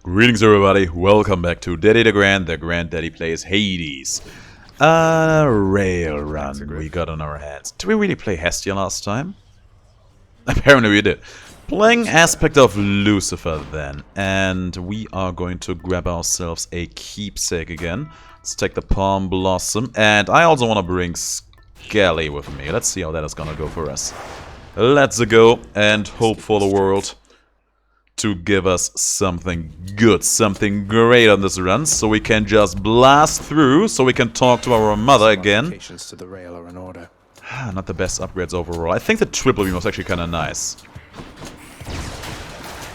Greetings everybody, welcome back to Daddy DeGrand, the Granddaddy Plays Hades. A rail run we got on our hands. Did we really play Hestia last time? Apparently we did. Playing Aspect of Lucifer then, and we are going to grab ourselves a keepsake again. Let's take the Palm Blossom, and I also want to bring Skelly with me. Let's see how that is gonna go for us. Let's go and hope for the world to give us something good, something great on this run, so we can just blast through, so we can talk to our mother again. To the rail are in order. Not the best upgrades overall. I think the triple beam was actually kind of nice.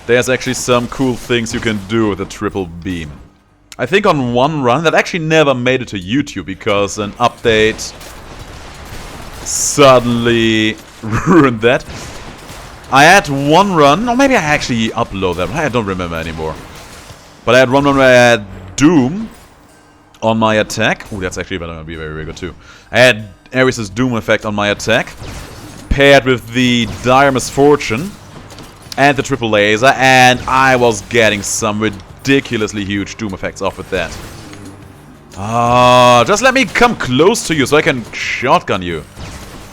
There's actually some cool things you can do with a triple beam. I think on one run that actually never made it to YouTube because an update suddenly ruined that. I had one run, or maybe I actually uploaded that, I don't remember anymore. But I had one run where I had Doom on my attack. Ooh, that's actually going to be very, very good too. I had Ares' Doom effect on my attack, paired with the Dire Misfortune and the triple laser, and I was getting some ridiculously huge Doom effects off with that. Just let me come close to you so I can shotgun you.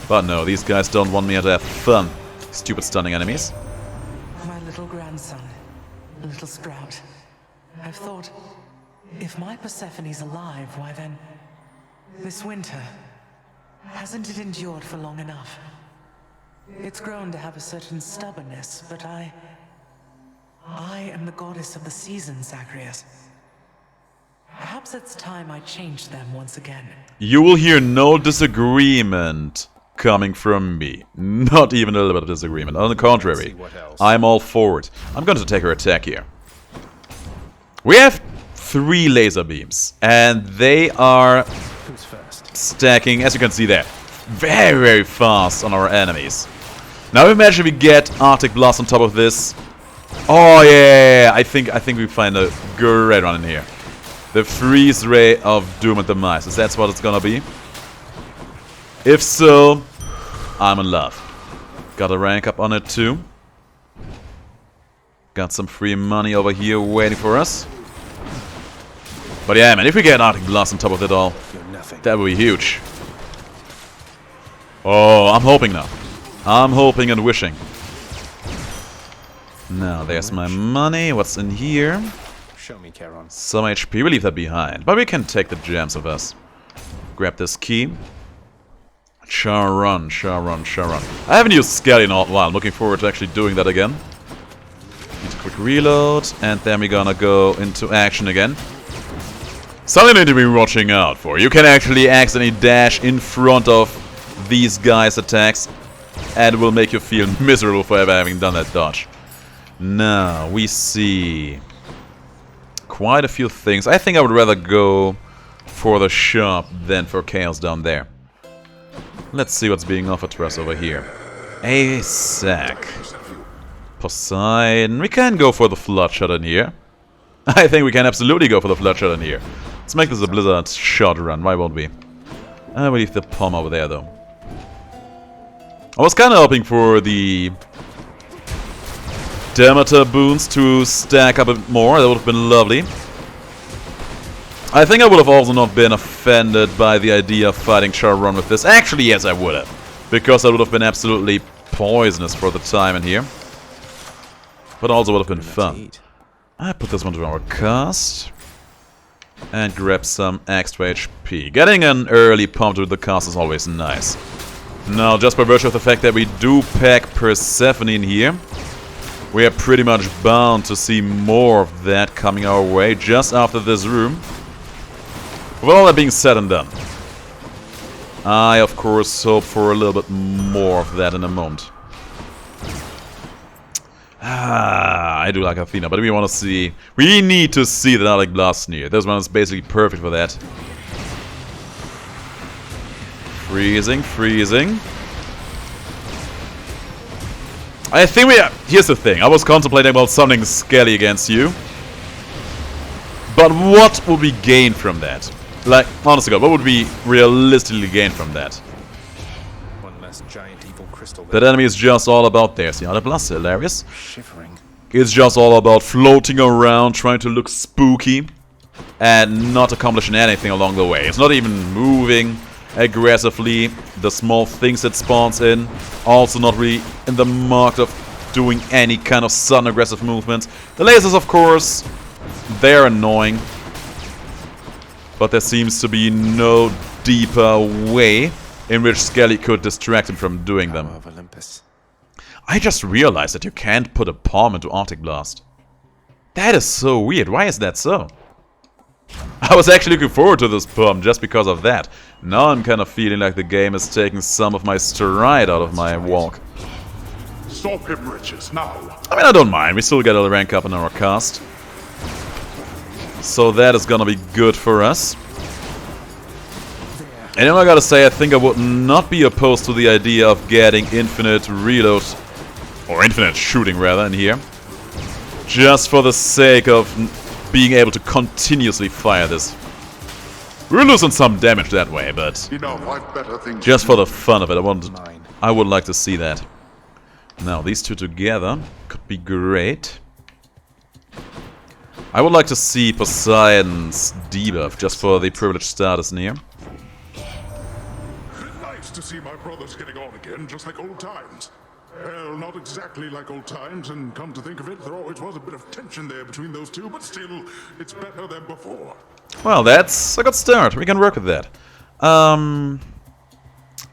But no, these guys don't want me to have fun. Stupid stunning enemies. My little grandson, little sprout. I've thought, if my Persephone's alive, why then, this winter, hasn't it endured for long enough? It's grown to have a certain stubbornness, but I am the goddess of the seasons, Zagreus. Perhaps it's time I changed them once again. You will hear no disagreement coming from me. Not even a little bit of disagreement. On the contrary, I'm all for it. I'm going to take her attack here. We have 3 laser beams, and they are stacking, as you can see there, very, very fast on our enemies. Now imagine we get Arctic Blast on top of this. Oh yeah, I think we find a great run in here. The Freeze Ray of Doom and Demise. Is that what it's gonna be? If so, I'm in love. Got a rank up on it too. Got some free money over here waiting for us. But yeah, man, if we get Arctic Blast on top of it all, that would be huge. Oh, I'm hoping now. I'm hoping and wishing. Now, there's my money. What's in here? Show me, Charon. Some HP. We leave that behind. But we can take the gems with us. Grab this key. Charon. I haven't used Skelly in a while. I'm looking forward to actually doing that again. Need a quick reload. And then we're gonna go into action again. Something you need to be watching out for. You can actually accidentally dash in front of these guys' attacks. And it will make you feel miserable for ever having done that dodge. Now, we see quite a few things. I think I would rather go for the shop than for chaos down there. Let's see what's being offered to us over here. A sack. Poseidon. We can go for the flood shot in here. I think we can absolutely go for the flood shot in here. Let's make this a blizzard shot run. Why won't we? I will leave the palm over there though. I was kind of hoping for the Demeter boons to stack up a bit more. That would have been lovely. I think I would have also not been offended by the idea of fighting Charon with this. Actually, yes, I would have. Because that would have been absolutely poisonous for the time in here. But also would have been fun. I put this one to our cast. And grab some extra HP. Getting an early pump to the cast is always nice. Now, just by virtue of the fact that we do pack Persephone in here, we are pretty much bound to see more of that coming our way just after this room. With all that being said and done, I of course hope for a little bit more of that in a moment. I do like Athena, but we want to see... We need to see the Arctic Blast near. This one is basically perfect for that. Freezing. I think we are... Here's the thing. I was contemplating about summoning Skelly against you. But what would we gain from that? Like, honestly God, what would we realistically gain from that? One less giant evil crystal. That enemy is just all about there. See how the blast hilarious? Shivering. It's just all about floating around, trying to look spooky, and not accomplishing anything along the way. It's not even moving aggressively. The small things it spawns in, also not really in the mark of doing any kind of sudden aggressive movements. The lasers, of course, they're annoying. But there seems to be no deeper way in which Skelly could distract him from doing them. Of Olympus. I just realized that you can't put a palm into Arctic Blast. That is so weird. Why is that so? I was actually looking forward to this palm just because of that. Now I'm kind of feeling like the game is taking some of my stride out of my walk. Stop him, Riches, now. I mean, I don't mind. We still get a rank up in our cast. So that is gonna be good for us. And then I gotta say, I think I would not be opposed to the idea of getting infinite reload, or infinite shooting rather, in here. Just for the sake of being able to continuously fire this. We're losing some damage that way, but I've better things just to for do. the fun of it, I would like to see that. Now, these two together could be great. I would like to see Poseidon's debuff, just for the privileged status in here. Nice to see my brothers getting on again, just like old times. Well, not exactly like old times, and come to think of it, there always was a bit of tension there between those two, but still, it's better than before. Well, that's a good start. We can work with that. I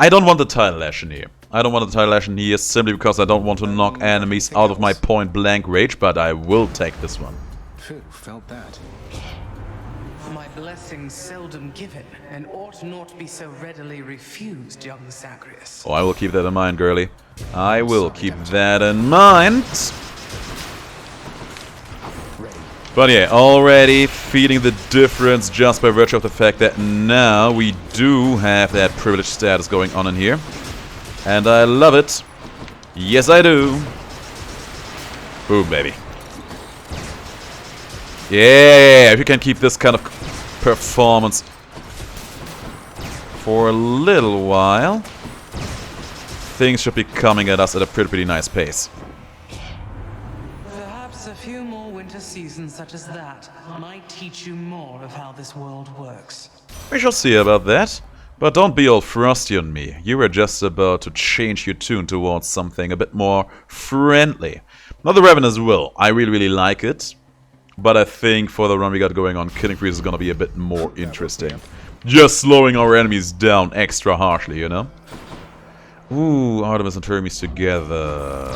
don't want the Tidal Lash in here. I don't want the Tidal Lash in here simply because I don't want to knock enemies out of my point-blank rage, but I will take this one. Phew, felt that. My blessings seldom given, and ought not be so readily refused, young Zagreus. Oh, I will keep that in mind, girlie. I will keep that in mind. But yeah, already feeling the difference just by virtue of the fact that now we do have that privileged status going on in here. And I love it. Yes, I do. Boom, baby. Yeah, if you can keep this kind of performance for a little while, things should be coming at us at a pretty nice pace. Perhaps a few more winter seasons such as that might teach you more of how this world works. We shall see about that. But don't be all frosty on me. You were just about to change your tune towards something a bit more friendly. Now the Raven as well. I really like it. But I think for the run we got going on, Killing Freeze is gonna be a bit more interesting. Just slowing our enemies down extra harshly, you know? Ooh, Artemis and Hermes together.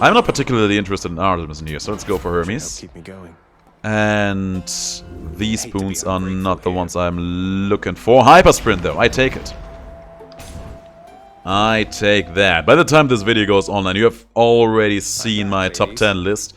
I'm not particularly interested in Artemis in here, so let's go for Hermes. Keep me going. And these spoons are not the ones I'm looking for. Hyper Sprint though, I take it. I take that. By the time this video goes online, you have already seen my top 10 list.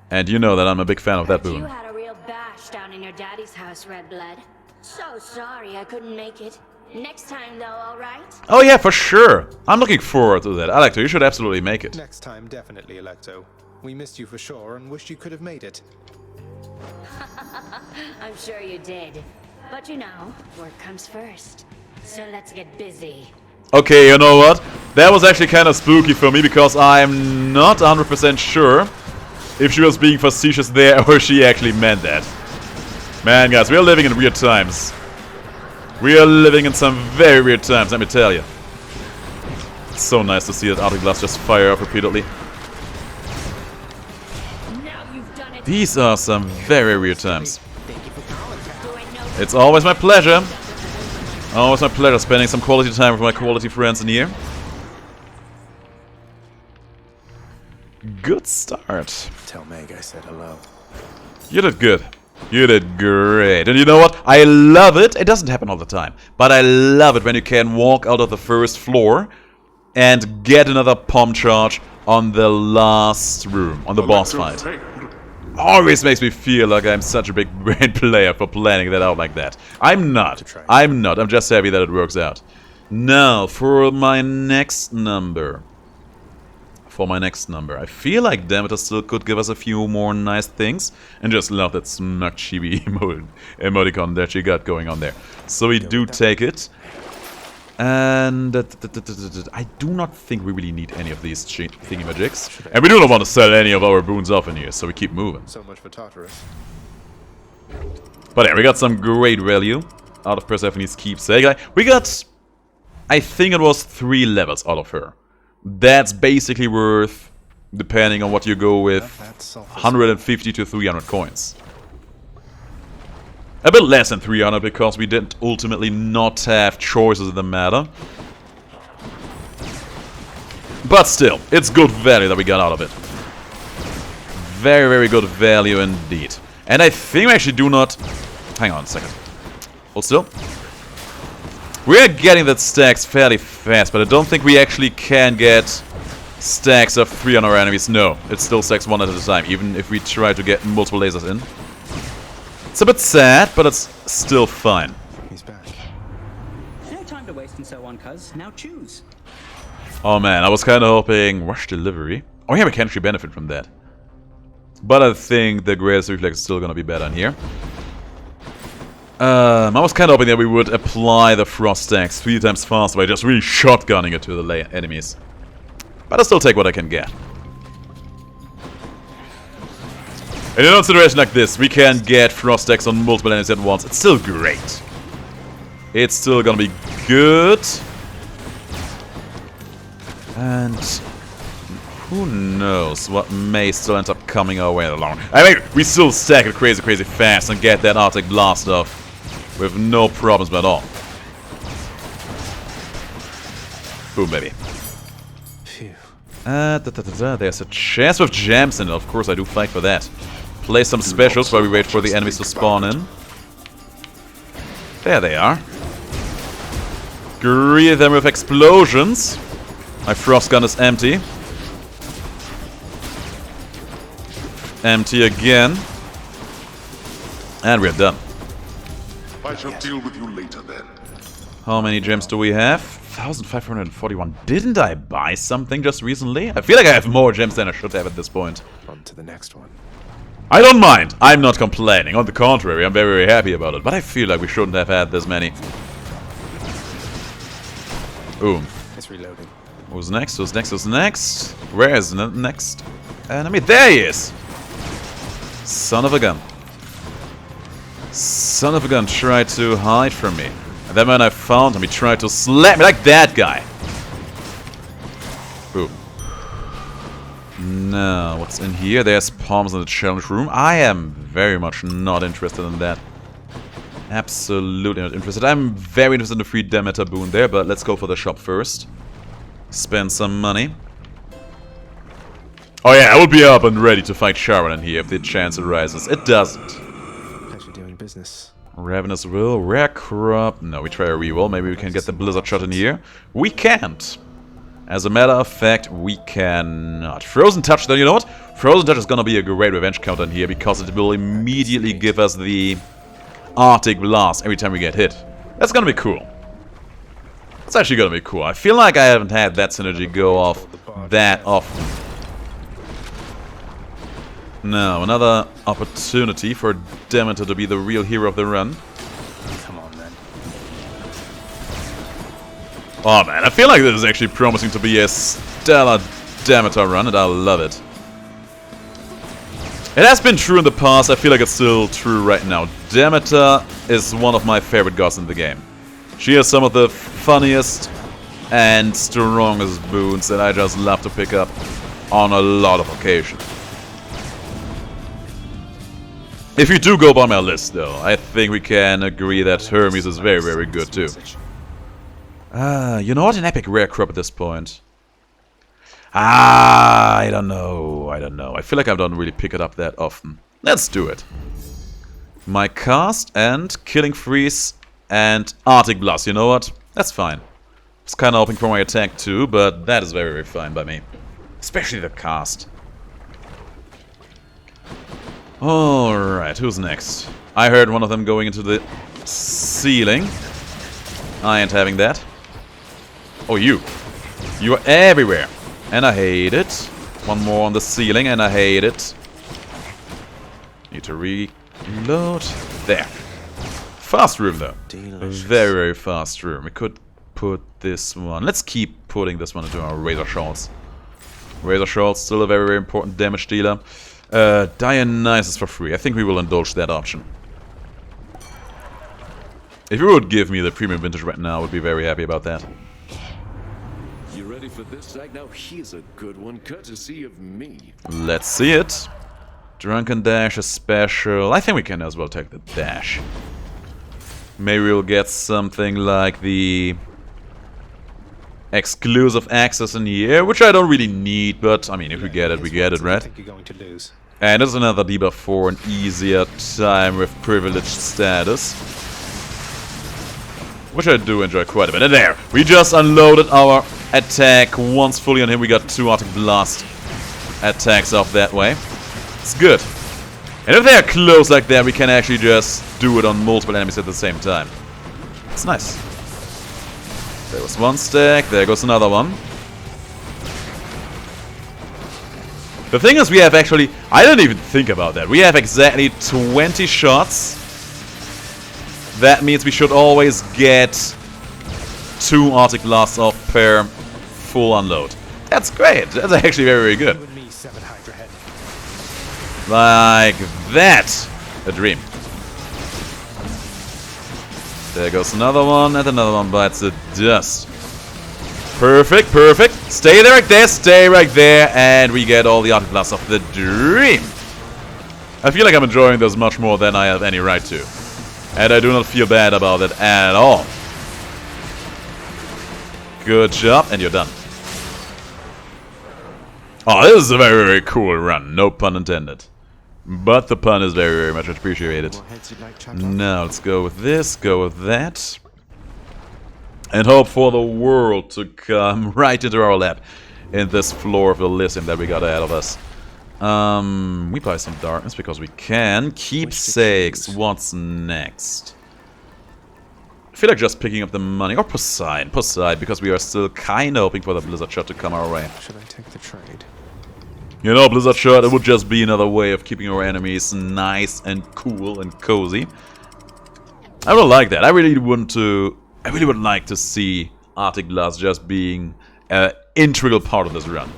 And you know that I'm a big fan of that boon. You had a real bash down in your daddy's house, Red Blood. So sorry I couldn't make it. Next time though, alright? Oh yeah, for sure. I'm looking forward to that. Alecto, you should absolutely make it. Next time, definitely, Electo. We missed you for sure and wished you could have made it. I'm sure you did. But you know, work comes first. So let's get busy. Okay, you know what? That was actually kind of spooky for me because I'm not 100% sure if she was being facetious there or she actually meant that. Man, guys, we are living in weird times. We are living in some very weird times, let me tell you. It's so nice to see that Arctic Blast just fire up repeatedly. Now you've done it. These are some very weird times. It's always my pleasure. Always my pleasure spending some quality time with my quality friends in here. Good start. Tell Meg I said hello. You did good. You did great. And you know what? I love it. It doesn't happen all the time. But I love it when you can walk out of the first floor and get another palm charge on the last room, on the boss fight. Always makes me feel like I'm such a big brain player for planning that out like that. I'm not. I'm not. I'm just happy that it works out. Now, for my next number. I feel like Demeter still could give us a few more nice things. And just love that smug chibi emoticon that she got going on there. So we do take it. And I do not think we really need any of these thingamajigs. And we do not want to sell any of our boons off in here, so we keep moving. So much for Tartarus. But yeah, we got some great value out of Persephone's keepsake. We got, I think it was 3 levels out of her. That's basically worth, depending on what you go with, 150 to 300 coins. A bit less than 300 because we did ultimately not have choices in the matter. But still, it's good value that we got out of it. Very, very good value indeed. And I think we actually do not... Hang on a second. Hold still. We're getting that stacks fairly fast, but I don't think we actually can get stacks of 3 on our enemies. No, it still stacks 1 at a time, even if we try to get multiple lasers in. It's a bit sad, but it's still fine. He's back. No time to waste and so on, cuz. Now choose. Oh man, I was kind of hoping rush delivery. Oh yeah, we can actually benefit from that. But I think the greatest reflex is still gonna be better in here. I was kind of hoping that we would apply the frost stacks 3 times faster by just really shotgunning it to the enemies. But I'll still take what I can get. And in a situation like this, we can get frost stacks on multiple enemies at once. It's still great. It's still gonna be good. And who knows what may still end up coming our way along. I mean, we still stack it crazy, crazy fast and get that Arctic blast off with no problems at all. Boom, baby. Phew. There's a chest with gems in it. Of course, I do fight for that. Play some specials while we wait for the enemies to spawn in. There they are. Greet them with explosions. My frost gun is empty. Empty again. And we're done. I shall deal with you later then. How many gems do we have? 1,541. Didn't I buy something just recently? I feel like I have more gems than I should have at this point. On to the next one. I don't mind. I'm not complaining. On the contrary, I'm very, very happy about it. But I feel like we shouldn't have had this many. Boom. It's reloading. Who's next? Who's next? Who's next? Where is the next enemy? There he is! Son of a gun. Son of a gun tried to hide from me. And then when I found him, he tried to slap me like that guy. Boom. Now, what's in here? There's palms in the challenge room. I am very much not interested in that. Absolutely not interested. I'm very interested in the free Demeter boon there, but let's go for the shop first. Spend some money. Oh yeah, I will be up and ready to fight Sharon in here if the chance arises. It doesn't. Pleasure doing business. Ravenous Will, Rare Crop. No, we try a reroll. Maybe we can get the Blizzard shot in here. We can't. As a matter of fact, we cannot. Frozen Touch, though, you know what? Frozen Touch is gonna be a great revenge counter in here because it will immediately give us the Arctic Blast every time we get hit. That's gonna be cool. That's actually gonna be cool. I feel like I haven't had that synergy go off that often. Now, another opportunity for Demeter to be the real hero of the run. Come on, then. Oh man, I feel like this is actually promising to be a stellar Demeter run, and I love it. It has been true in the past, I feel like it's still true right now. Demeter is one of my favorite gods in the game. She has some of the funniest and strongest boons that I just love to pick up on a lot of occasions. If you do go by my list, though, I think we can agree that Hermes is very, very good, too. You know what? An epic rare crop at this point. I don't know. I feel like I don't really pick it up that often. Let's do it. My cast and Killing Freeze and Arctic Blast. You know what? That's fine. I was kind of hoping for my attack, too, but that is very, very fine by me. Especially the cast. Alright, who's next? I heard one of them going into the ceiling. I ain't having that. Oh, you. You are everywhere. And I hate it. One more on the ceiling and I hate it. Need to reload. There. Fast room, though. Delicious. Very, very fast room. We could put this one? Let's keep putting this one into our Razor Shawls. Razor Shawls, still a very, very important damage dealer. Dionysus for free. I think we will indulge that option. If you would give me the premium vintage right now, I would be very happy about that. You ready for this, Zag? Now here's a good one, courtesy of me. Let's see it. Drunken Dash is special. I think we can as well take the dash. Maybe we'll get something like the exclusive access in here, which I don't really need, but I mean, if we get it, right? I think you're going to lose. And there's another debuff for an easier time with privileged status, which I do enjoy quite a bit. And there, we just unloaded our attack once fully on him. We got 2 Arctic Blast attacks off that way. It's good. And if they are close like that, we can actually just do it on multiple enemies at the same time. It's nice. There was 1 stack, there goes another one. The thing is, we have actually... I didn't even think about that. We have exactly 20 shots. That means we should always get 2 Arctic Blasts off per full unload. That's great. That's actually very, very good. You and me, 7 Hydra Head. Like that. A dream. There goes another one, and another one bites the dust. Perfect, perfect. Stay there like this, stay right there, and we get all the Arctic Blasts of the dream. I feel like I'm enjoying this much more than I have any right to. And I do not feel bad about it at all. Good job, and you're done. Oh, this is a very, very cool run. No pun intended. But the pun is very, very much appreciated. Now, let's go with this, go with that. And hope for the world to come right into our lap in this floor of Elysium that we got ahead of us. We buy some darkness because we can. Keepsakes, what's next? I feel like just picking up the money. Or Poseidon, because we are still kind of hoping for the Blizzard Shot to come our way. Should I take the trade? You know, Blizzard Shot, it would just be another way of keeping our enemies nice and cool and cozy. I would like that. I really would like to see Arctic Blast just being an integral part of this run.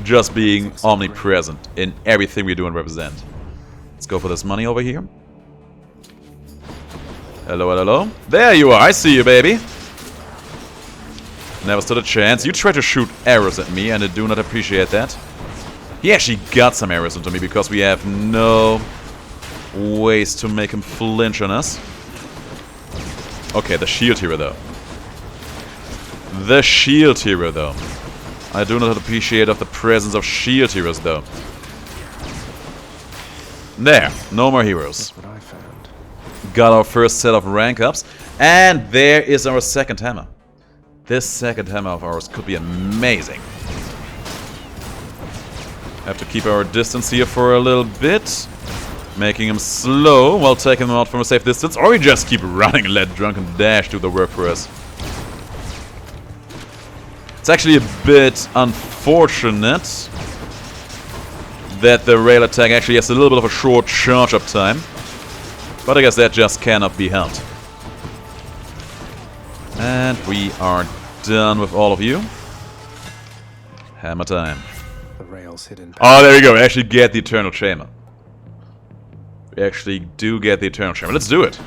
Just being omnipresent in everything we do and represent. Let's go for this money over here. Hello, hello. There you are. I see you, baby. Never stood a chance. You try to shoot arrows at me, and I do not appreciate that. He actually got some arrows into me because we have no ways to make him flinch on us. Okay, the shield hero, though. The shield hero, though. I do not appreciate the presence of shield heroes, though. There, no more heroes. That's what I found. Got our first set of rank ups, and there is our second hammer. This second hammer of ours could be amazing. Have to keep our distance here for a little bit, making him slow while taking him out from a safe distance, or we just keep running and let Drunken Dash do the work for us. It's actually a bit unfortunate that the rail attack actually has a little bit of a short charge-up time, but I guess that just cannot be helped. And we are done with all of you. Hammer time. The rails hidden. Oh, there we go. We actually get the Eternal Chamber. We actually do get the Eternal Chamber. Let's do it.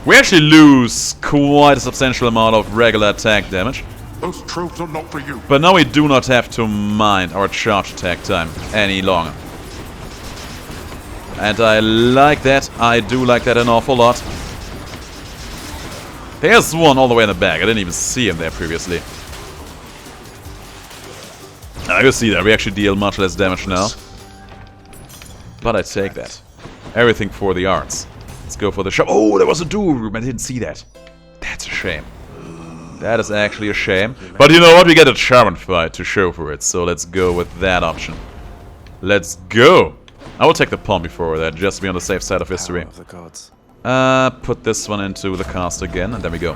We actually lose quite a substantial amount of regular attack damage. Those tropes are not for you. But now we do not have to mind our charge attack time any longer. And I like that. I do like that an awful lot. There's one all the way in the back. I didn't even see him there previously. Now you see that. We actually deal much less damage now. But I take that. Everything for the arts. Let's go for the shop. Oh, there was a duel room. I didn't see that. That's a shame. That is actually a shame. But you know what? We get a Charmin fight to show for it. So let's go with that option. Let's go. I will take the pawn before that, just to be on the safe side of history. Power of the gods. Put this one into the cast again, and there we go.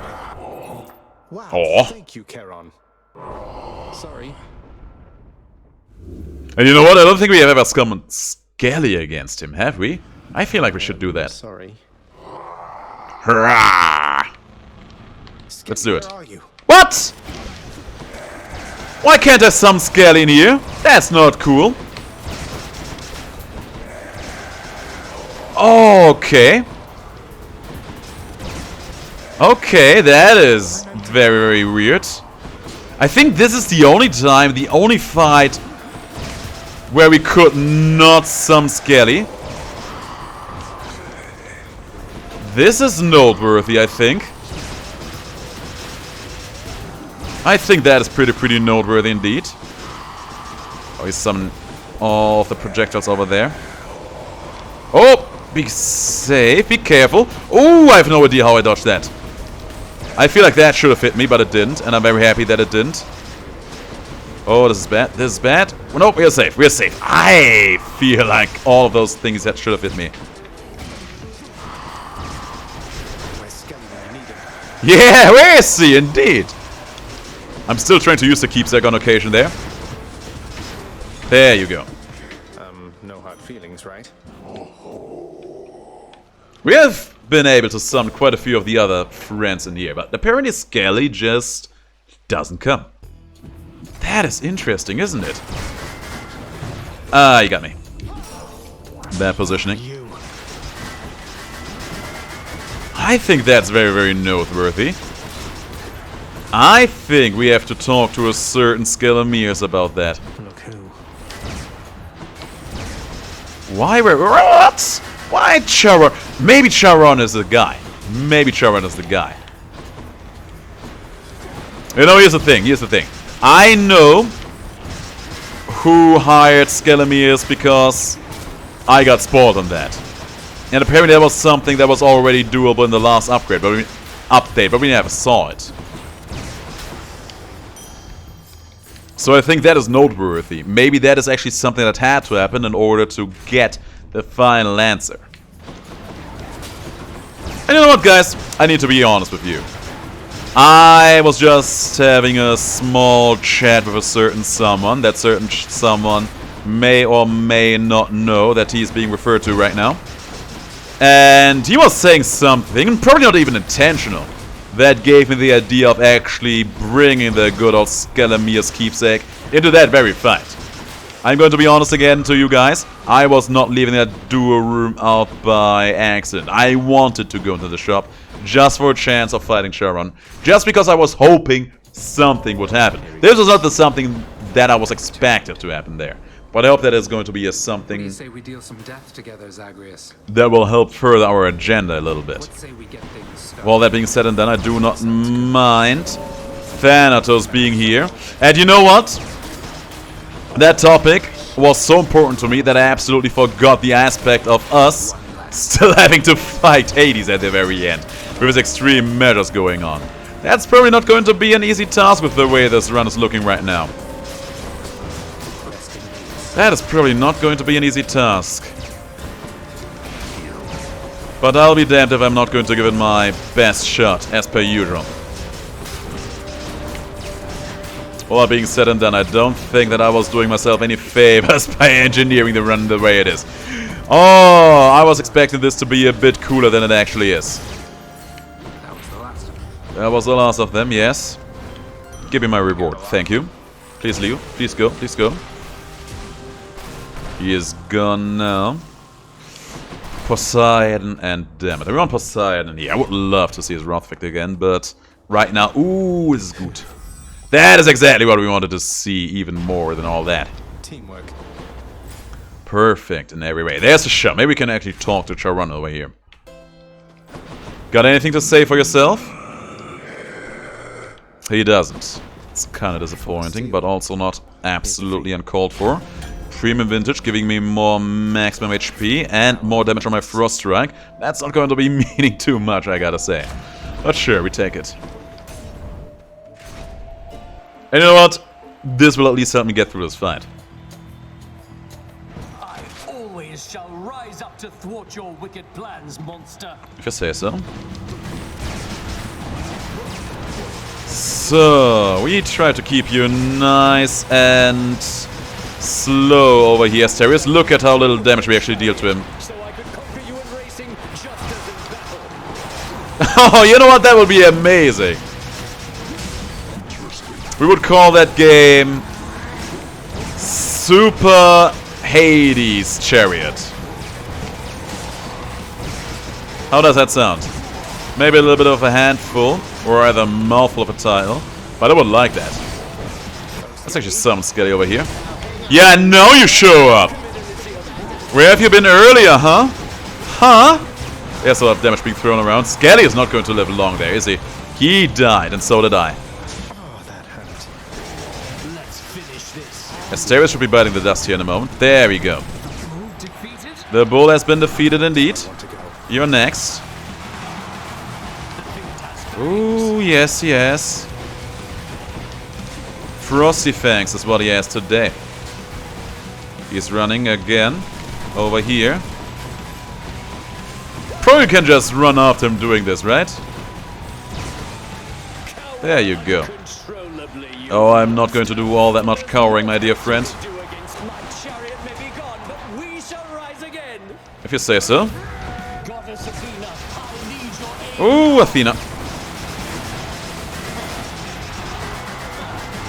Wow. Aw. Thank you, Charon. Sorry. And you know what? I don't think we have ever summoned Skelly against him, have we? I feel like we should do that. Sorry. Hurrah! Let's do it. Where are you? What? Why can't I summon Skelly in here? That's not cool. Okay. Okay, that is very, very weird. I think this is the only time, the only fight where we could not summon Skelly. This is noteworthy, I think. I think that is pretty noteworthy indeed. Oh, he's summoning all of the projectiles over there. Oh, be safe, be careful. Oh, I have no idea how I dodged that. I feel like that should have hit me, but it didn't, and I'm very happy that it didn't. Oh, this is bad. This is bad. Well, nope, we're safe. We're safe. I feel like all of those things that should have hit me. Yeah, where is he? Indeed. I'm still trying to use the keepsake on occasion there. There you go. No hard feelings, right? We have been able to summon quite a few of the other friends in here, but apparently Skelly just doesn't come. That is interesting, isn't it? Ah, you got me. Bad positioning. I think that's very, very noteworthy. I think we have to talk to a certain Skelemiers about that. Look who. Why were... What? Why Charon? Maybe Charon is the guy. Maybe Charon is the guy. You know, here's the thing. Here's the thing. I know who hired Skelemiers because I got spoiled on that. And apparently that was something that was already doable in the last upgrade, but we never saw it. So I think that is noteworthy. Maybe that is actually something that had to happen in order to get the final answer. And you know what, guys? I need to be honest with you. I was just having a small chat with a certain someone. That certain someone may or may not know that he's being referred to right now. And he was saying something, probably not even intentional, that gave me the idea of actually bringing the good old Skelemiers keepsake into that very fight. I'm going to be honest again to you guys. I was not leaving that duo room out by accident. I wanted to go into the shop just for a chance of fighting Charon. Just because I was hoping something would happen. This was not the something that I was expected to happen there. But I hope that is going to be a something... What do you say we deal some death together, Zagreus? ...that will help further our agenda a little bit. What say we get things started? Well, that being said and done, I do not mind Thanatos being here. And you know what? That topic was so important to me that I absolutely forgot the aspect of us still having to fight Hades at the very end, with his extreme measures going on. That's probably not going to be an easy task with the way this run is looking right now. That is probably not going to be an easy task. But I'll be damned if I'm not going to give it my best shot, as per usual. All that being said and done, I don't think that I was doing myself any favors by engineering the run the way it is. Oh, I was expecting this to be a bit cooler than it actually is. That was the last of them. That was the last of them, yes. Give me my reward, thank you. Please leave, please go, please go. He is gone now. Poseidon and damn it. I want Poseidon here. I would love to see his Wrath effect again, but right now, ooh, this is good. That is exactly what we wanted to see, even more than all that. Teamwork. Perfect in every way. There's a shot. Maybe we can actually talk to Charon over here. Got anything to say for yourself? He doesn't. It's kind of disappointing, but also not absolutely uncalled for. Premium Vintage giving me more maximum HP and more damage on my Frost Strike. That's not going to be meaning too much, I gotta say. But sure, we take it. And you know what? This will at least help me get through this fight. I always shall rise up to thwart your wicked plans, monster. If you say so. So, we try to keep you nice and slow over here, Asterius. Look at how little damage we actually deal to him. So I could conquer you in racing just as in battle. Oh, you know what? That would be amazing. We would call that game Super Hades Chariot. How does that sound? Maybe a little bit of a handful, or either a mouthful of a title, but I would like that. Let's actually summon Skelly over here. Yeah, now you show up! Where have you been earlier, huh? Huh? There's a lot of damage being thrown around. Skelly is not going to live long there, is he? He died, and so did I. Asterios should be biting the dust here in a moment. There we go. The bull has been defeated indeed. You're next. Ooh, yes, yes. Frosty Fangs is what he has today. He's running again over here. Probably can just run after him doing this, right? There you go. Oh, I'm not going to do all that much cowering, my dear friend. If you say so. Ooh, Athena.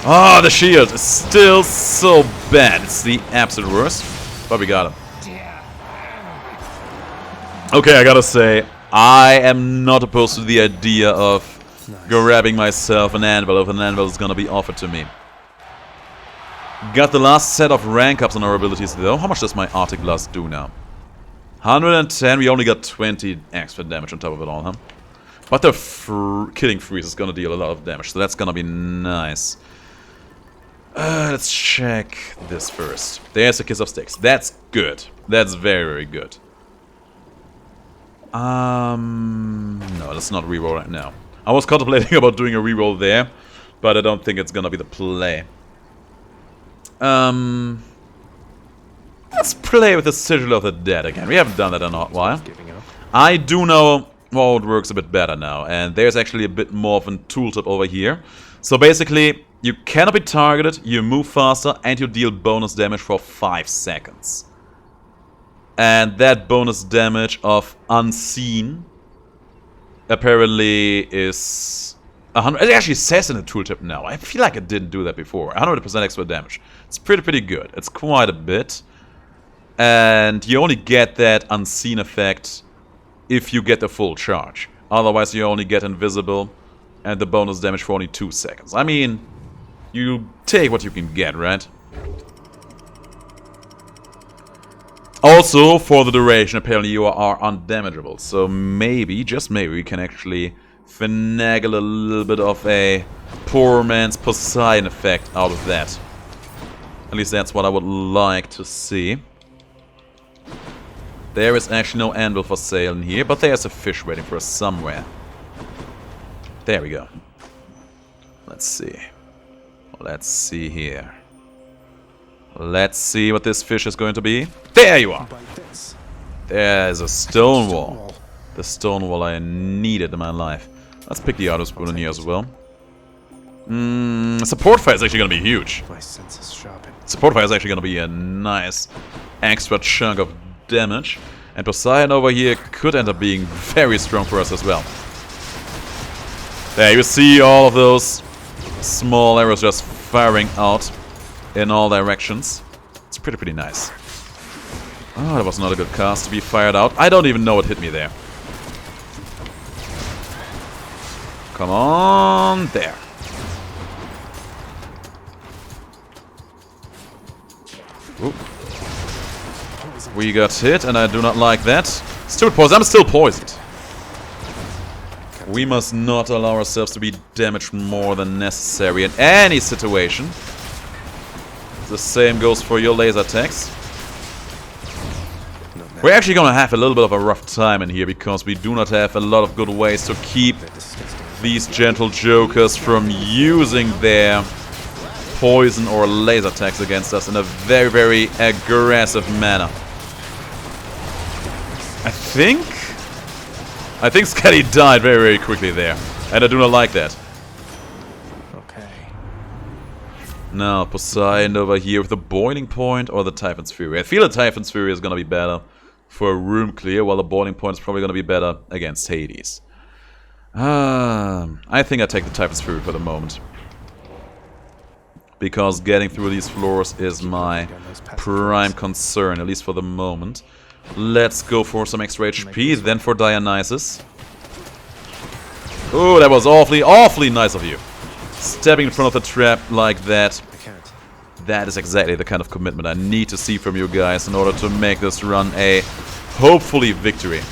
Ah, the shield is still so bad. It's the absolute worst. But we got him. Okay, I gotta say, I am not opposed to the idea of grabbing myself an anvil if an anvil is gonna be offered to me. Got the last set of rank ups on our abilities though. How much does my Arctic Blast do now? 110, we only got 20 extra damage on top of it all, huh? But the killing freeze is gonna deal a lot of damage, so that's gonna be nice. Let's check this first. There's a Kiss of STYX. That's good. That's very, very good. No, let's not reroll right now. I was contemplating about doing a reroll there, but I don't think it's gonna be the play. Let's play with the Sigil of the Dead again. We haven't done that in a while. I do know how it works a bit better now, and there's actually a bit more of a tooltip over here. So basically, you cannot be targeted, you move faster, and you deal bonus damage for 5 seconds. And that bonus damage of Unseen apparently is 100. It actually says in the tooltip now. I feel like it didn't do that before. 100% extra damage. It's pretty good. It's quite a bit. And you only get that Unseen effect if you get the full charge. Otherwise, you only get invisible and the bonus damage for only 2 seconds. I mean, you take what you can get, right? Also, for the duration, apparently you are undamageable. So maybe, just maybe, we can actually finagle a little bit of a poor man's Poseidon effect out of that. At least that's what I would like to see. There is actually no anvil for sale in here, but there's a fish waiting for us somewhere. There we go. Let's see. Let's see here. Let's see what this fish is going to be. There you are! There's a stone wall. The stone wall I needed in my life. Let's pick the auto spoon in here as well. Support fire is actually going to be huge. My senses sharpen. Support fire is actually going to be a nice extra chunk of damage. And Poseidon over here could end up being very strong for us as well. There you see all of those small arrows just firing out in all directions. It's pretty nice. Oh, that was not a good cast to be fired out. I don't even know what hit me there. Come on, there. Oop. We got hit, and I do not like that. Stupid poison. I'm still poisoned. We must not allow ourselves to be damaged more than necessary in any situation. The same goes for your laser attacks. We're actually gonna have a little bit of a rough time in here because we do not have a lot of good ways to keep these gentle jokers from using their poison or laser attacks against us in a very aggressive manner. I think Skelly died very quickly there, and I do not like that. Okay. Now, Poseidon over here with the boiling point or the Typhon's Fury. I feel the Typhon's Fury is gonna be better for a room clear, while the boiling point is probably gonna be better against Hades. I think I take the Typhon's Fury for the moment. Because getting through these floors is my prime concern, at least for the moment. Let's go for some extra HP, then for Dionysus. Oh, that was awfully nice of you. Stepping in front of the trap like that. That is exactly the kind of commitment I need to see from you guys in order to make this run a, hopefully, victory.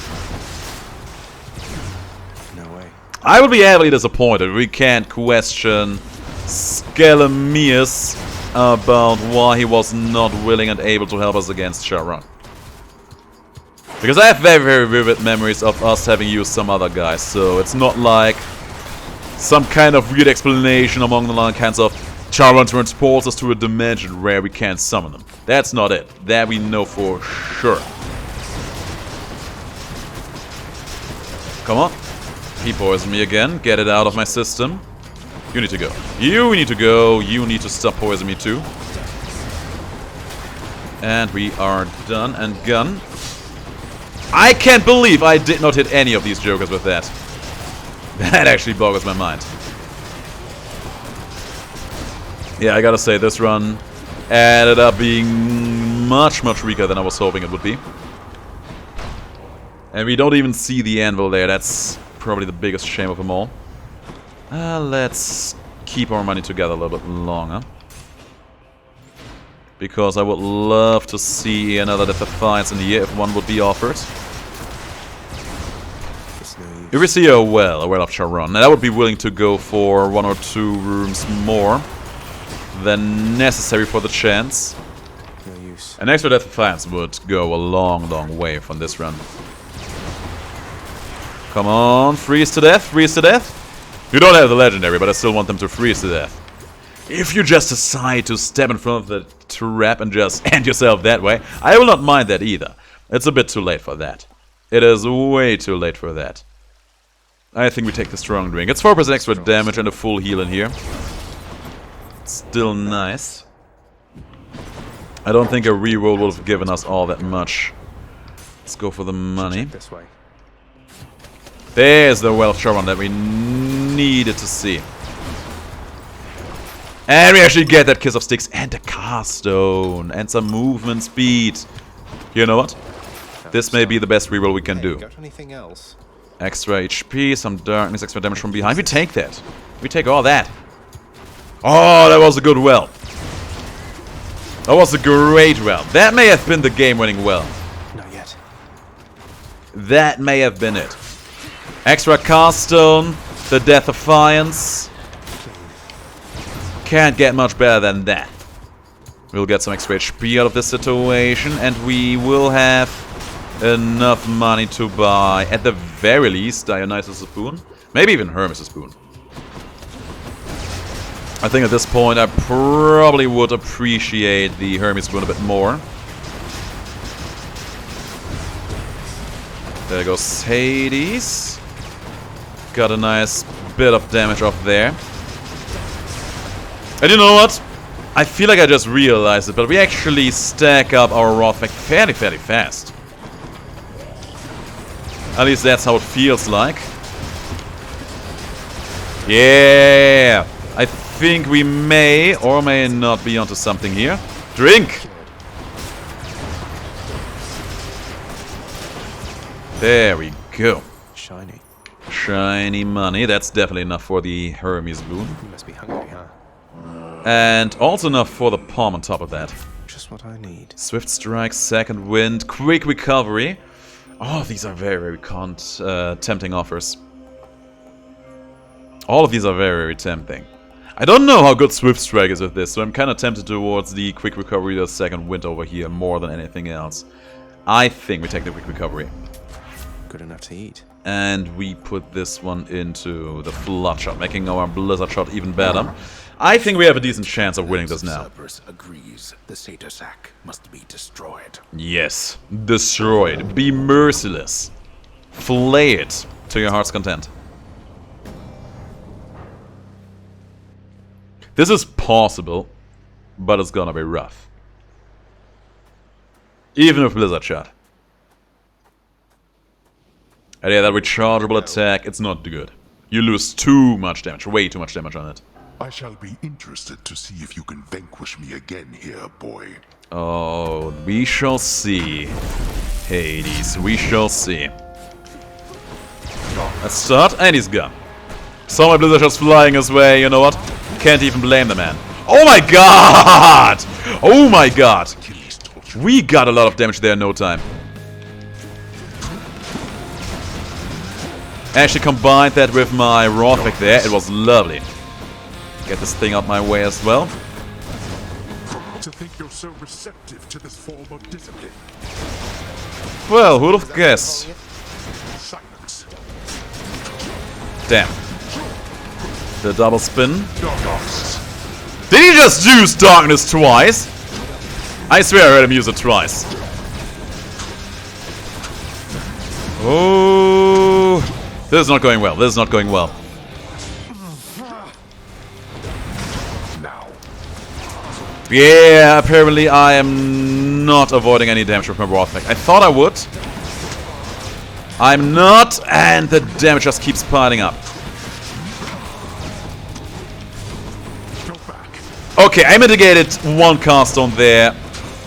No way. I would be heavily disappointed if we can't question Skelemius about why he was not willing and able to help us against Charon. Because I have very vivid memories of us having used some other guys, so it's not like some kind of weird explanation among the lines of Charon transports us to a dimension where we can't summon them. That's not it. That we know for sure. Come on. He poisoned me again. Get it out of my system. You need to go. You need to go. You need to stop poisoning me too. And we are done and gone. I can't believe I did not hit any of these jokers with that. That actually boggles my mind. Yeah, I gotta say, this run ended up being much weaker than I was hoping it would be. And we don't even see the anvil there. That's probably the biggest shame of them all. Let's keep our money together a little bit longer. Because I would love to see another Death Defiance in here if one would be offered. If we see a well of Charon, and I would be willing to go for 1 or 2 rooms more than necessary for the chance. No use. An extra Death Defiance would go a long way from this run. Come on, freeze to death, freeze to death. You don't have the legendary, but I still want them to freeze to death. If you just decide to step in front of the trap and just end yourself that way, I will not mind that either. It's a bit too late for that. It is way too late for that. I think we take the strong drink. It's 4% extra damage and a full heal in here. Still nice. I don't think a reroll would have given us all that much. Let's go for the money. This way. There's the Well of Charon that we needed to see. And we actually get that Kiss of Styx and a cast stone and some movement speed. You know what? This may be the best reroll we can do. Got anything else? Extra HP, some darkness, extra damage from behind. We take that. We take all that. Oh, that was a good well. That was a great well. That may have been the game-winning well. Not yet. That may have been it. Extra cast stone, the Death Defiance. Can't get much better than that. We'll get some extra HP out of this situation, and we will have enough money to buy, at the very least, Dionysus' spoon. Maybe even Hermes' spoon. I think at this point I probably would appreciate the Hermes spoon a bit more. There goes Hades. Got a nice bit of damage off there. And you know what? I feel like I just realized it, but we actually stack up our raw effect fairly fast. At least that's how it feels like. Yeah! I think we may or may not be onto something here. Drink! There we go. Shiny. Shiny money. That's definitely enough for the Hermes boon. You must be hungry, huh? And also enough for the palm on top of that. Just what I need. Swift strike, second wind, quick recovery. Oh, these are very tempting offers. All of these are very tempting. I don't know how good Swift Strike is with this, so I'm kind of tempted towards the quick recovery, the second wind over here, more than anything else. I think we take the quick recovery. Good enough to eat. And we put this one into the Flood Shot, making our Blizzard Shot even better. I think we have a decent chance of winning this now. Cerberus agrees. The Satyr Sack must be destroyed. Yes, destroy it. Be merciless. Flay it to your heart's content. This is possible, but it's gonna be rough. Even with Blizzard Shot. And yeah, that rechargeable attack, it's not good. You lose too much damage, way too much damage on it. I shall be interested to see if you can vanquish me again here, boy. Oh, we shall see. Hades, we shall see. Let's start, and he's gone. Saw my blizzard just flying his way, you know what? Can't even blame the man. Oh my god! Oh my god! We got a lot of damage there in no time. Actually combined that with my Roguelike there, it was lovely. Get this thing out my way as well. To think you're so receptive to this form of discipline. Well, who'd have guessed? Silence. Damn. The double spin. Did he just use darkness twice? I swear I heard him use it twice. Oh, this is not going well. This is not going well. Yeah, apparently I am not avoiding any damage with my Roguelike. I thought I would. I'm not, and the damage just keeps piling up. Okay, I mitigated one cast on there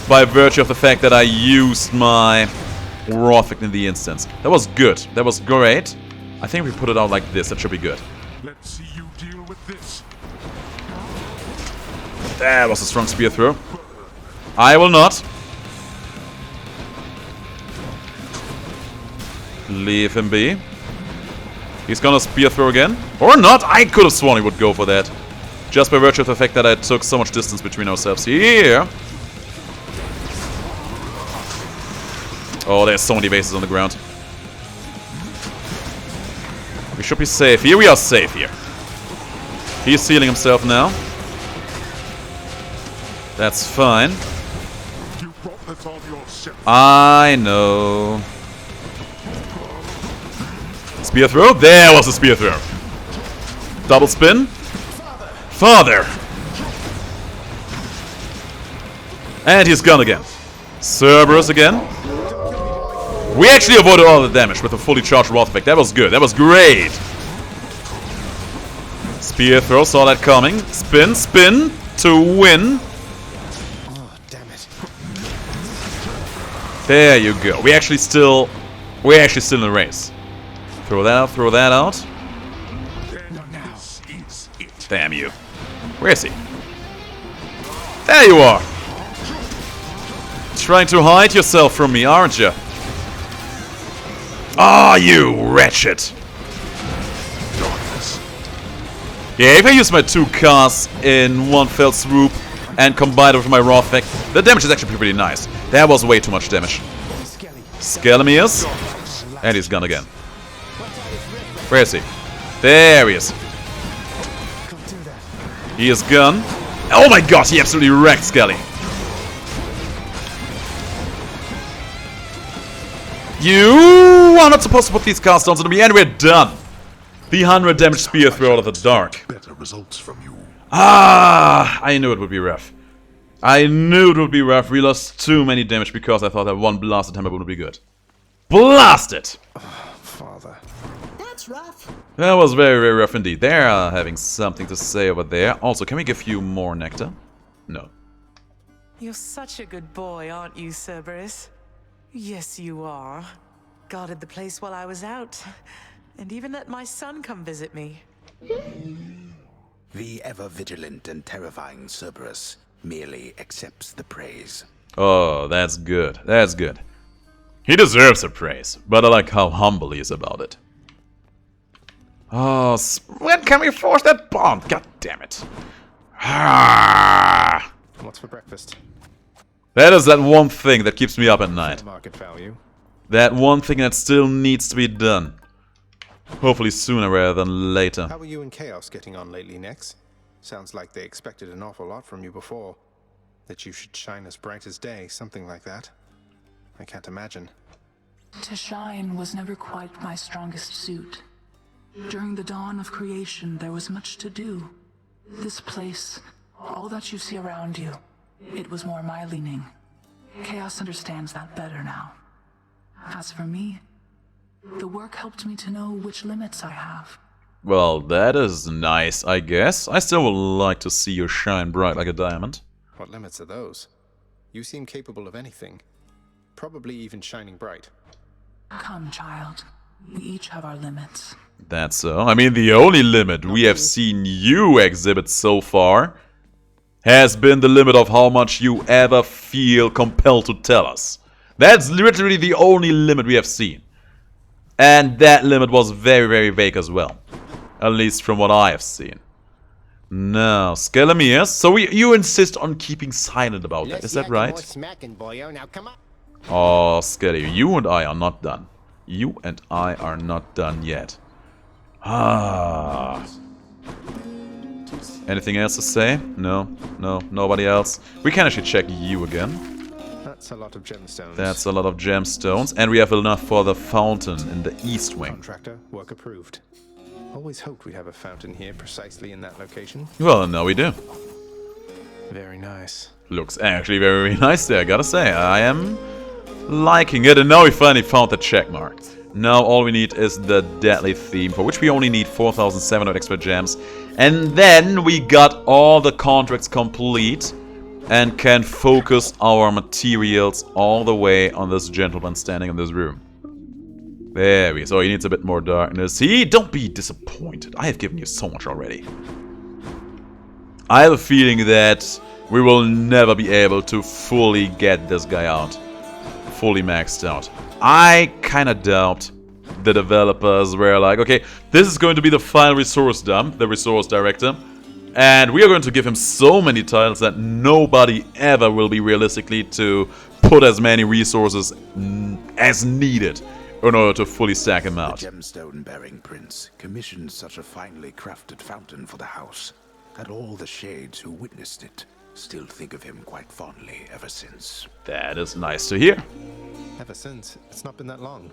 by virtue of the fact that I used my Roguelike in the instance. That was good. That was great. I think if we put it out like this, that should be good. Let's see you deal with this. That was a strong spear throw. I will not. Leave him be. He's gonna spear throw again. Or not. I could have sworn he would go for that. Just by virtue of the fact that I took so much distance between ourselves here. Oh, there's so many bases on the ground. We should be safe here. We are safe here. He's healing himself now. That's fine. You brought this on yourself. I know. Spear throw? There was a spear throw. Double spin. Father! And he's gone again. Cerberus again. We actually avoided all the damage with a fully charged Roguelike. That was good. That was great. Spear throw, saw that coming. Spin, spin to win. There you go. We're actually still in the race. Throw that out, throw that out. Damn you. Where is he? There you are. Trying to hide yourself from me, aren't you? Ah, you wretched. Yeah, if I use my two casts in one fell swoop and combine it with my Roguelike, the damage is actually pretty nice. That was way too much damage. Skelly is. And he's gone again. Where is he? There he is. He is gone. Oh my god, he absolutely wrecked Skelly. You are not supposed to put these casts on to me, and we're done. The 100 damage spear throw out of the dark. Better results from you. Ah, I knew it would be rough. I knew it would be rough. We lost too many damage because I thought that one blasted hammer would be good. Blast it! Father. That's rough. That was very, very rough indeed. They're having something to say over there. Also, can we give you more nectar? No. You're such a good boy, aren't you, Cerberus? Yes, you are. Guarded the place while I was out. And even let my son come visit me. The ever-vigilant and terrifying Cerberus merely accepts the praise. Oh, that's good. That's good. He deserves a praise, but I like how humble he is about it. Oh, when can we force that bomb? God damn it. Ah. What's for breakfast? That is that one thing that keeps me up at night. Market value. That one thing that still needs to be done. Hopefully sooner rather than later. How are you and Chaos getting on lately, Nex? Sounds like they expected an awful lot from you before. That you should shine as bright as day, something like that. I can't imagine. To shine was never quite my strongest suit. During the dawn of creation, there was much to do. This place, all that you see around you, it was more my leaning. Chaos understands that better now. As for me, the work helped me to know which limits I have. Well, that is nice, I guess. I still would like to see you shine bright like a diamond. What limits are those? You seem capable of anything. Probably even shining bright. Come, child. We each have our limits. That's so. I mean, the only limit we have seen you exhibit so far has been the limit of how much you ever feel compelled to tell us. That's literally the only limit we have seen. And that limit was very, very vague as well. At least from what I have seen. Now, Skelly, so you insist on keeping silent about that, is that right? Oh, Skelly, you and I are not done. You and I are not done yet. Ah. Anything else to say? No, nobody else. We can actually check you again. That's a lot of gemstones. That's a lot of gemstones, and we have enough for the fountain in the east wing. Contractor, work approved. Always hoped we'd have a fountain here precisely in that location. Well, now we do. Very nice. Looks actually very nice there, I gotta say. I am liking it, and now we finally found the check mark. Now all we need is the deadly theme, for which we only need 4,700 extra gems. And then we got all the contracts complete and can focus our materials all the way on this gentleman standing in this room. There we go. So he needs a bit more darkness. See, don't be disappointed. I have given you so much already. I have a feeling that we will never be able to fully get this guy out. Fully maxed out. I kind of doubt the developers were like, okay, this is going to be the final resource dump, the resource director, and we are going to give him so many titles that nobody ever will be realistically to put as many resources as needed in order to fully stack him out. The gemstone-bearing prince commissioned such a finely crafted fountain for the house that all the shades who witnessed it still think of him quite fondly ever since. That is nice to hear. Ever since? It's not been that long.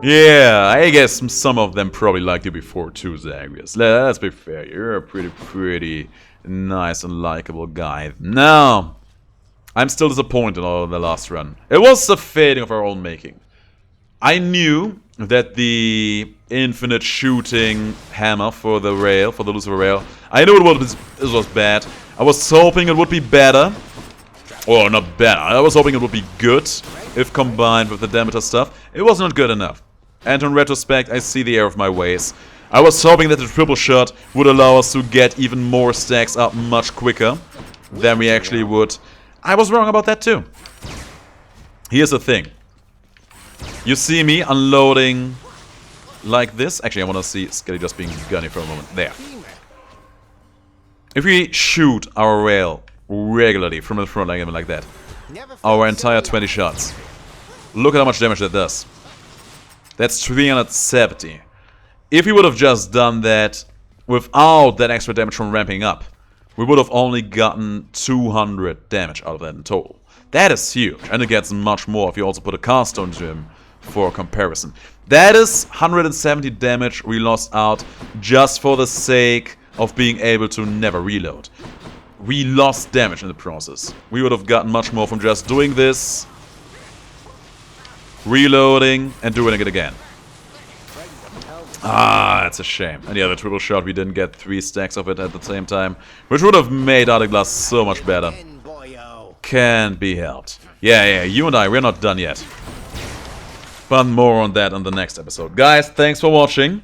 Yeah, I guess some of them probably liked you before too, Zagreus. Let's be fair, you're a pretty nice and likable guy. Now, I'm still disappointed on the last run. It was a fading of our own making. I knew that the infinite shooting hammer for the rail, for the Lucifer rail, I knew it was bad. I was hoping it would be better. Or not better, I was hoping it would be good if combined with the Demeter stuff. It was not good enough. And in retrospect, I see the error of my ways. I was hoping that the triple shot would allow us to get even more stacks up much quicker than we actually would. I was wrong about that too. Here's the thing. You see me unloading like this. Actually, I want to see Skelly just being gunny for a moment. There. If we shoot our rail regularly from the front like that, our entire 20 shots, look at how much damage that does. That's 370. If we would have just done that without that extra damage from ramping up, we would have only gotten 200 damage out of that in total. That is huge, and it gets much more if you also put a cast onto him for comparison. That is 170 damage we lost out just for the sake of being able to never reload. We lost damage in the process. We would have gotten much more from just doing this, reloading, and doing it again. Ah, that's a shame. And yeah, the triple shot, we didn't get 3 stacks of it at the same time, which would have made Art of Glass so much better. Can't be helped. Yeah, you and I, we're not done yet. But more on that on the next episode. Guys, thanks for watching.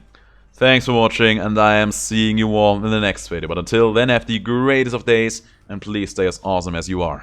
Thanks for watching, and I am seeing you all in the next video. But until then, have the greatest of days, and please stay as awesome as you are.